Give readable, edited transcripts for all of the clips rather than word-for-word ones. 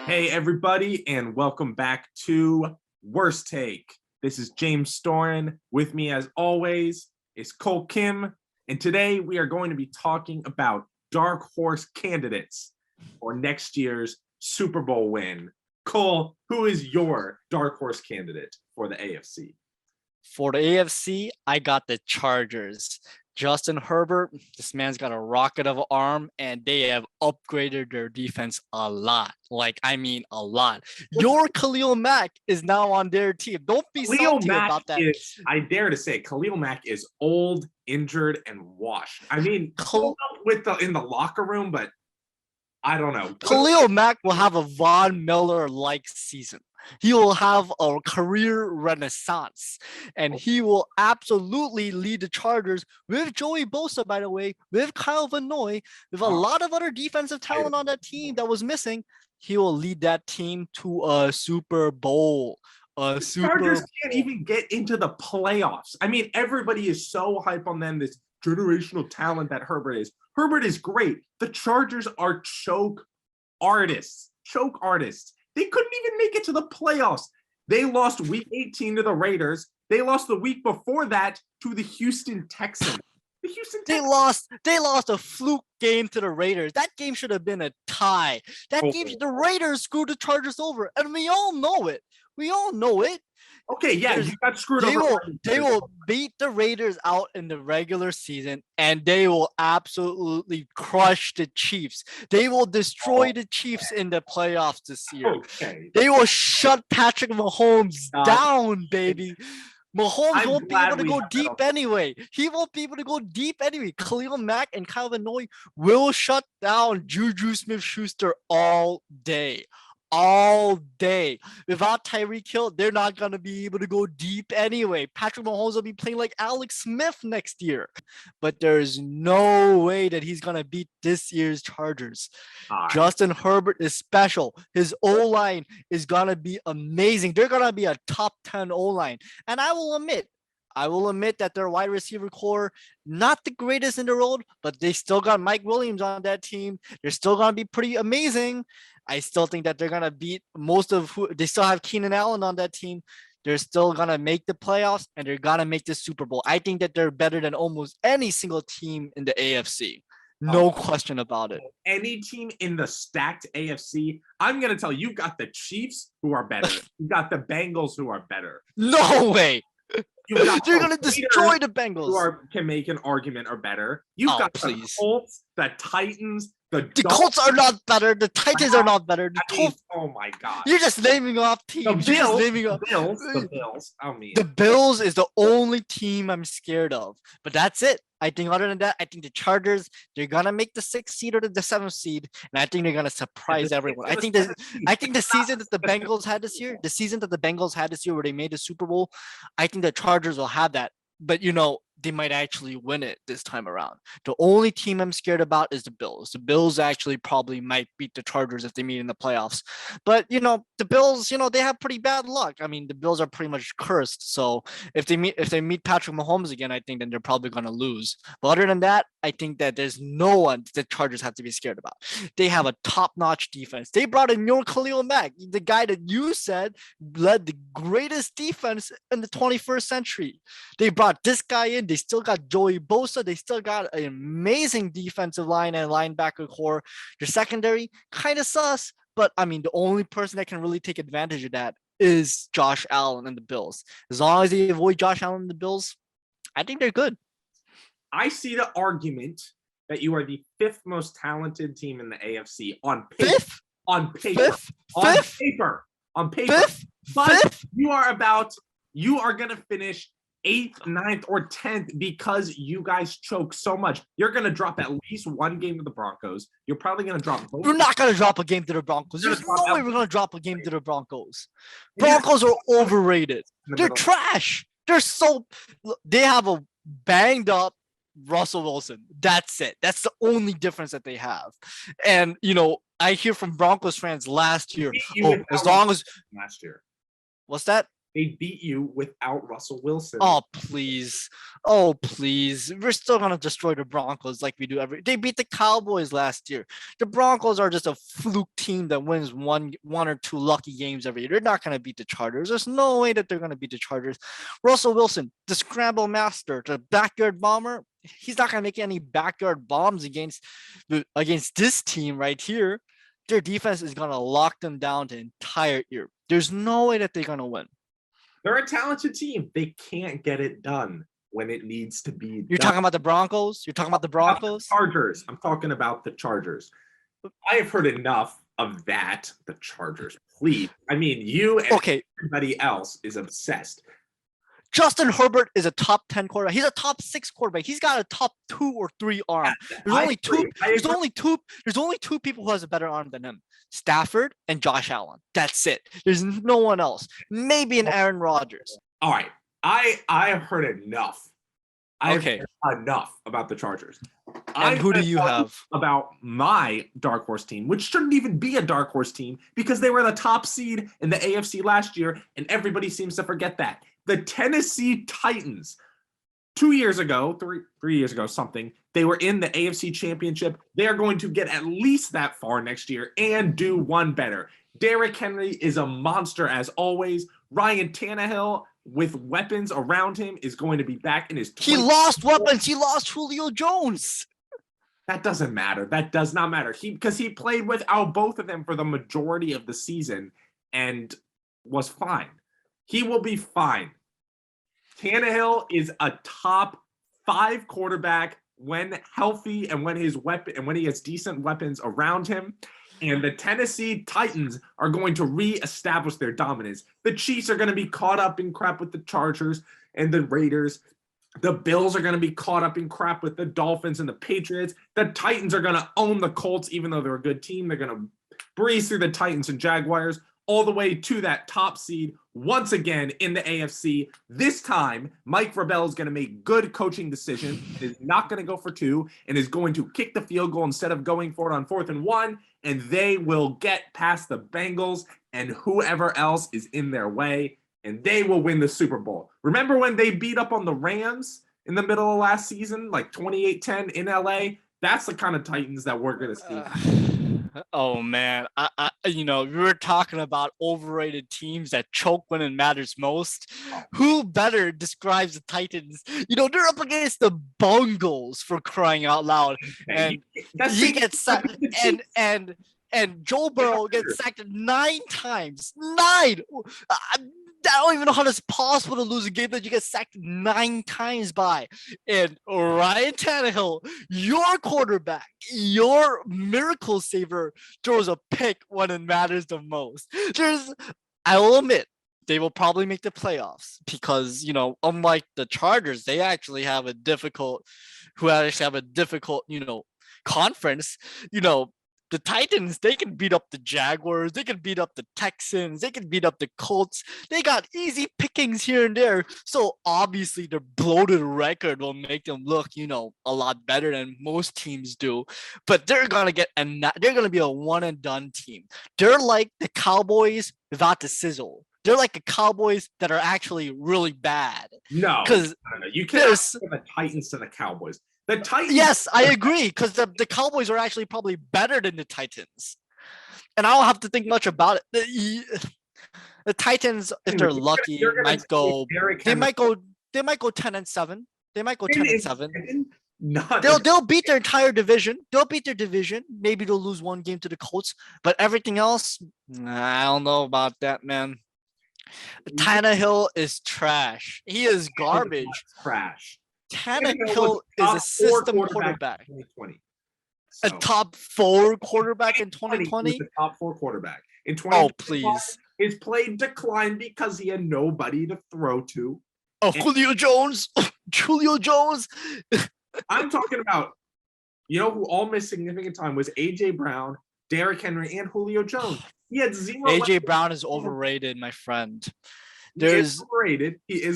Hey, everybody, and welcome back to Worst Take. This is James Storin. With me, as always, is Cole Kim. And today we are going to be talking about dark horse candidates for next year's Super Bowl win. Cole, who is your dark horse candidate for the AFC? For the AFC, I got the Chargers. Justin Herbert, this man's got a rocket of an arm, and they have upgraded their defense a lot. A lot. Your Khalil Mack is now on their team. Don't be salty about that. I dare to say, Khalil Mack is old, injured, and washed. I mean, in the locker room, but I don't know. Khalil Mack will have a Von Miller-like season. He will have a career renaissance, and he will absolutely lead the Chargers with Joey Bosa, by the way, with Kyle Van Noy, with a lot of other defensive talent on that team that was missing. He will lead that team to a Super Bowl. Chargers can't even get into the playoffs. I mean, everybody is so hype on them, this generational talent that Herbert is. Herbert is great. The Chargers are choke artists. They couldn't even make it to the playoffs. They lost week 18 to the Raiders. They lost the week before that to the Houston Texans. They lost a fluke game to the Raiders. That game should have been a tie. The Raiders screwed the Chargers over, and we all know it. Okay, yeah, you got screwed over. They will beat the Raiders out in the regular season, and they will absolutely crush the Chiefs. They will destroy the Chiefs in the playoffs this year. Okay. They will shut Patrick Mahomes down, baby. Mahomes won't be able to go deep anyway. He won't be able to go deep anyway. Khalil Mack and Kyle Van Noy will shut down Juju Smith-Schuster all day. Without Tyreek Hill, they're not going to be able to go deep anyway. Patrick Mahomes will be playing like Alex Smith next year. But there's no way that he's going to beat this year's Chargers. Justin Herbert is special. His O-line is going to be amazing. They're going to be a top 10 O-line. And I will admit that their wide receiver core, not the greatest in the world, but they still got Mike Williams on that team. They're still going to be pretty amazing. I still think that they're going to beat they still have Keenan Allen on that team. They're still going to make the playoffs, and they're going to make the Super Bowl. I think that they're better than almost any single team in the AFC. No question about it. Any team in the stacked AFC, I'm going to tell you, got the Chiefs who are better. You got the Bengals who are better. No way. You're going to destroy the Bengals. Who can make an argument are better. You've got the Colts, the Titans, the Colts are not better. The Titans are not better. Oh my God! You're just naming off teams. The Bills. The Bills is the only team I'm scared of. But that's it. I think other than that, I think the Chargers, they're gonna make the 6th seed or the 7th seed, and I think they're gonna surprise everyone. I think the season that the Bengals had this year, where they made the Super Bowl, I think the Chargers will have that. But they might actually win it this time around. The only team I'm scared about is the Bills. The Bills actually probably might beat the Chargers if they meet in the playoffs. But, the Bills, they have pretty bad luck. I mean, the Bills are pretty much cursed. So if they meet Patrick Mahomes again, I think then they're probably going to lose. But other than that, I think that there's no one the Chargers have to be scared about. They have a top-notch defense. They brought in your Khalil Mack, the guy that you said led the greatest defense in the 21st century. They brought this guy in. They still got Joey Bosa. They still got an amazing defensive line and linebacker core. Their secondary kind of sus, but I mean, the only person that can really take advantage of that is Josh Allen and the Bills. As long as they avoid Josh Allen and the Bills, I think they're good. I see the argument that you are the 5th most talented team in the AFC on paper. On paper. But you are going to finish 8th, 9th, or 10th because you guys choke so much. You're going to drop at least one game to the Broncos. You're probably going to drop both. We're not going to drop a game to the Broncos. There's no way we're going to drop a game to the Broncos. Broncos are overrated. They're trash. They have a banged up Russell Wilson. That's it. That's the only difference that they have. And, I hear from Broncos fans last year. Last year. What's that? They beat you without Russell Wilson. Oh, please. Oh, please. We're still going to destroy the Broncos like we do They beat the Cowboys last year. The Broncos are just a fluke team that wins one or two lucky games every year. They're not going to beat the Chargers. There's no way that they're going to beat the Chargers. Russell Wilson, the scramble master, the backyard bomber, he's not going to make any backyard bombs against this team right here. Their defense is going to lock them down the entire year. There's no way that they're going to win. They're a talented team. They can't get it done when it needs to be. You're talking about the Broncos? You're talking about the Broncos? Chargers. I'm talking about the Chargers. I have heard enough of that. The Chargers, please. I mean, you and everybody else is obsessed. Justin Herbert is a top 10 quarterback. He's a top 6 quarterback. He's got a top 2 or 3 arm. There's only two people who has a better arm than him. Stafford and Josh Allen. That's it. There's no one else. Maybe an Aaron Rodgers. All right. I have heard enough. I've heard enough about the Chargers. And who do you have? About my dark horse team, which shouldn't even be a dark horse team because they were the top seed in the AFC last year, and everybody seems to forget that. The Tennessee Titans, 2 years ago, three years ago, something, they were in the AFC Championship. They are going to get at least that far next year and do one better. Derrick Henry is a monster as always. Ryan Tannehill, with weapons around him, is going to be back in his 20s. He lost weapons. He lost Julio Jones. That doesn't matter. That does not matter. Because he played without both of them for the majority of the season and was fine. He will be fine. Tannehill is a top 5 quarterback when healthy and when he has decent weapons around him. And the Tennessee Titans are going to reestablish their dominance. The Chiefs are going to be caught up in crap with the Chargers and the Raiders. The Bills are going to be caught up in crap with the Dolphins and the Patriots. The Titans are going to own the Colts, even though they're a good team. They're going to breeze through the Titans and Jaguars all the way to that top seed once again in the AFC. This time, Mike Vrabel is going to make good coaching decisions, is not going to go for 2, and is going to kick the field goal instead of going for it on 4th and 1, and they will get past the Bengals and whoever else is in their way, and they will win the Super Bowl. Remember when they beat up on the Rams in the middle of last season, like 28-10 in LA? That's the kind of Titans that we're going to see. Oh man, we were talking about overrated teams that choke when it matters most. Who better describes the Titans? They're up against the Bungles, for crying out loud, and he gets sacked, and Joe Burrow gets sacked 9 times. 9. I don't even know how it's possible to lose a game that you get sacked 9 times by. And Ryan Tannehill, your quarterback, your miracle saver, throws a pick when it matters the most. I will admit, they will probably make the playoffs because, unlike the Chargers, they actually have a difficult conference. The Titans, they can beat up the Jaguars, they can beat up the Texans, they can beat up the Colts. They got easy pickings here and there. So obviously their bloated record will make them look, a lot better than most teams do. But they're gonna be a one and done team. They're like the Cowboys without the sizzle. They're like the Cowboys that are actually really bad. No, because you can't compare the Titans to the Cowboys. The Titans. Yes, I agree, because the Cowboys are actually probably better than the Titans. And I don't have to think much about it. The Titans, if they're lucky, might go 10-7. They might go 10-7. They'll beat their entire division. Maybe they'll lose one game to the Colts, but everything else, I don't know about that, man. Tannehill is trash. He is garbage. Trash. Tannehill is a system quarterback. A top 4 quarterback in 2020? The top 4 quarterback. In 2020, oh, please. His play declined because he had nobody to throw to. Oh, Julio Jones. Julio Jones. I'm talking about, who all missed significant time was A.J. Brown, Derrick Henry, and Julio Jones. He had 0. A.J. Brown is overrated, my friend. He is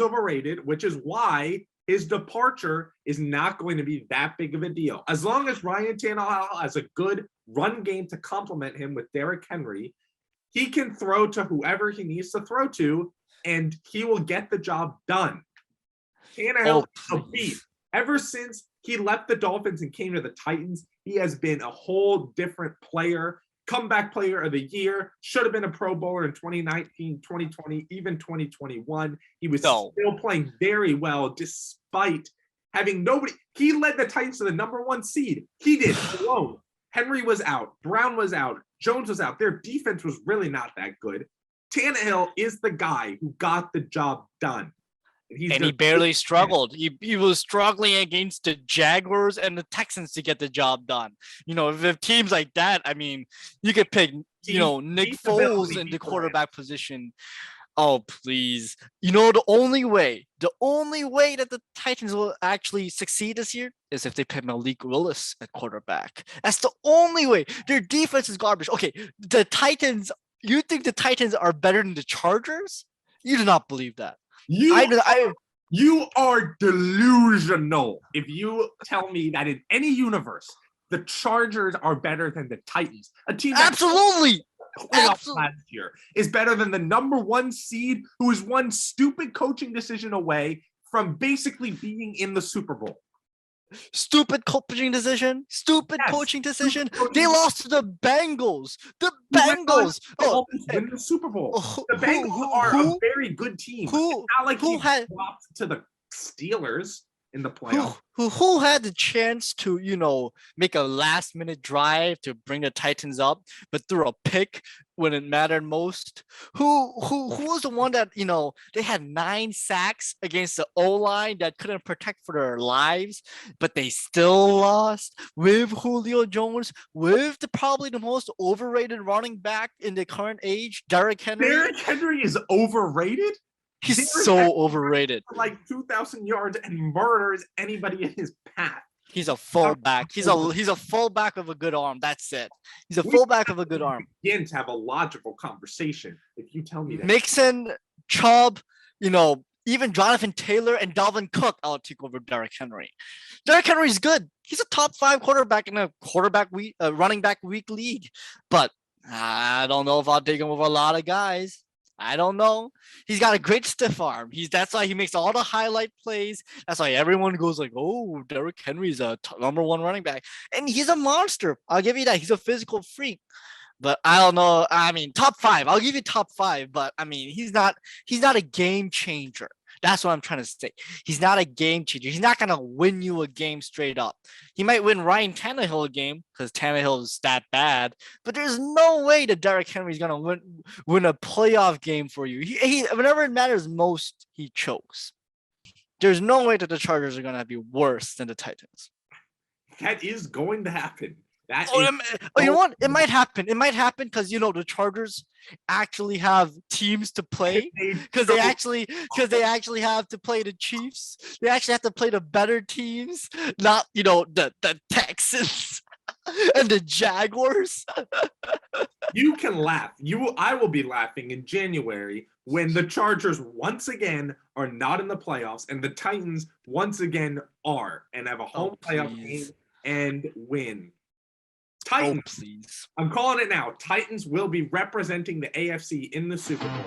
overrated, which is why his departure is not going to be that big of a deal. As long as Ryan Tannehill has a good run game to complement him with Derrick Henry, he can throw to whoever he needs to throw to. and he will get the job done. Tannehill is a beast. Ever since he left the Dolphins and came to the Titans, he has been a whole different player. Comeback player of the year, should have been a Pro Bowler in 2019, 2020, even 2021. He was still playing very well despite having nobody. He led the Titans to the #1 seed. He did alone. Henry was out. Brown was out. Jones was out. Their defense was really not that good. Tannehill is the guy who got the job done. And he barely struggled. He was struggling against the Jaguars and the Texans to get the job done. You know, if teams like that, I mean, you could pick, Nick Foles in the quarterback position. Oh, please. You know, the only way that the Titans will actually succeed this year is if they pick Malik Willis at quarterback. That's the only way. Their defense is garbage. Okay, the Titans, you think the Titans are better than the Chargers? You do not believe that. You are delusional if you tell me that in any universe the Chargers are better than the Titans. A team that absolutely last year is better than the #1 seed who is one stupid coaching decision away from basically being in the Super Bowl. Stupid coaching decision. They lost to the Bengals. The Bengals. Win the Super Bowl. The Bengals are a very good team. It's not like he flopped to the Steelers in the playoffs. Who had the chance to, make a last-minute drive to bring the Titans up, but threw a pick when it mattered most? Who was the one that, they had 9 sacks against the O-line that couldn't protect for their lives, but they still lost with Julio Jones, with probably the most overrated running back in the current age, Derrick Henry. Derrick Henry is overrated? He's so overrated. Like 2,000 yards and murders anybody in his path. He's a fullback. He's a fullback of a good arm. That's it. He's a fullback of a good arm. Begin to have a logical conversation. If you tell me that Mixon, Chubb, even Jonathan Taylor and Dalvin Cook, I'll take over Derrick Henry. Derrick Henry's good. He's a top 5 quarterback in a running back week league. But I don't know if I'll take him over a lot of guys. I don't know. He's got a great stiff arm. That's why he makes all the highlight plays. That's why everyone goes like, "Oh, Derrick Henry's a #1 running back," and he's a monster. I'll give you that. He's a physical freak. But I don't know. I mean, top 5. I'll give you top 5. But I mean, he's not a game changer. That's what I'm trying to say. He's not a game changer. He's not going to win you a game straight up. He might win Ryan Tannehill a game because Tannehill is that bad. But there's no way that Derrick Henry is going to win a playoff game for you. He whenever it matters most, he chokes. There's no way that the Chargers are going to be worse than the Titans. That is going to happen. You know what? It might happen. It might happen because the Chargers actually have teams to play because they actually have to play the Chiefs. They actually have to play the better teams, not the Texans and the Jaguars. You can laugh. I will be laughing in January when the Chargers once again are not in the playoffs and the Titans once again are and have a home playoff game and win. Titans. Oh, please. I'm calling it now. Titans will be representing the AFC in the Super Bowl.